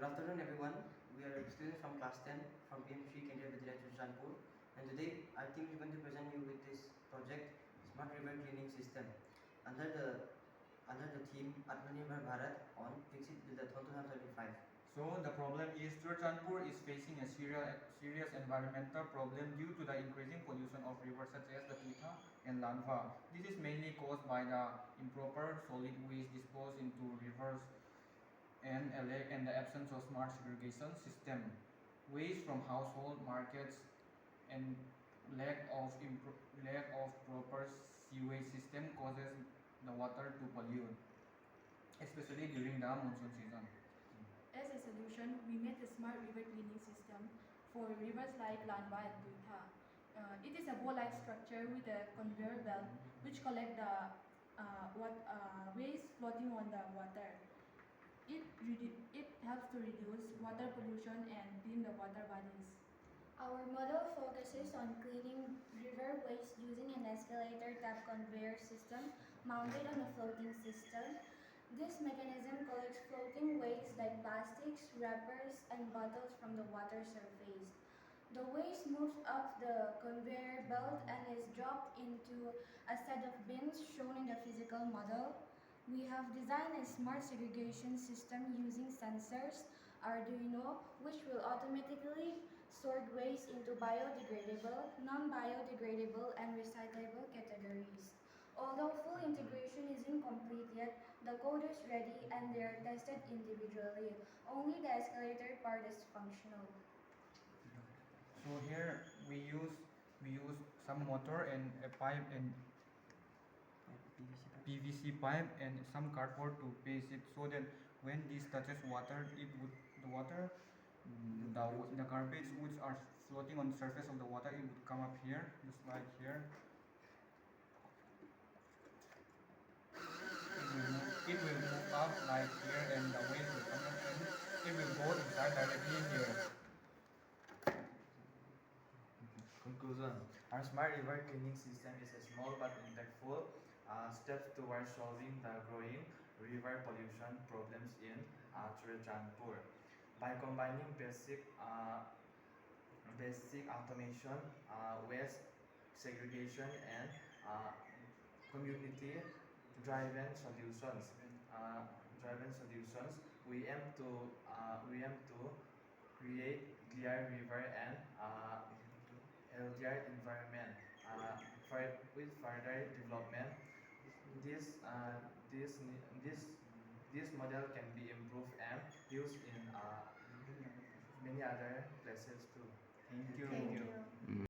Good afternoon, everyone. We are students from class 10 from PM3 Kendriya Vidyalaya Chanpur, and today our team is going to present you with this project, Smart River Cleaning System, under the theme Atmanirbhar Bharat on Viksit Buildathon 2025. So the problem is Chanpur is facing a serious environmental problem due to the increasing pollution of rivers such as the Tuitha and Lanva. This is mainly caused by the improper solid waste disposed into rivers and a lack and the absence of smart segregation system. Waste from household markets and lack of proper sewage system causes the water to pollute, especially during the monsoon season. As a solution, we made a smart river cleaning system for rivers like Lanwa and Tuitha. It is a bowl-like structure with a conveyor belt which collect the waste floating on the water. It helps to reduce water pollution and clean the water bodies. Our model focuses on cleaning river waste using an escalator tap conveyor system mounted on a floating system. This mechanism collects floating waste like plastics, wrappers, and bottles from the water surface. The waste moves up the conveyor belt and is dropped into a set of bins shown in the physical model. We have designed a smart segregation system using sensors, Arduino, which will automatically sort waste into biodegradable, non-biodegradable, and recyclable categories. Although full integration is incomplete yet, the code is ready and they are tested individually. Only the escalator part is functional. So here we use some motor and a pipe and PVC pipe and some cardboard to paste it so that when this touches water, the garbage which are floating on the surface of the water, it would come up here, just like here. It will move up like here and the waste will come up and it will go inside directly here. Conclusion. Our smart river cleaning system is a small but impactful step towards solving the growing river pollution problems in Churachandpur. By combining basic automation, waste segregation, and community-driven solutions, we aim to create clear river and healthier environment. With further development, this uh, this this this model can be improved and used in many other places too. Thank you.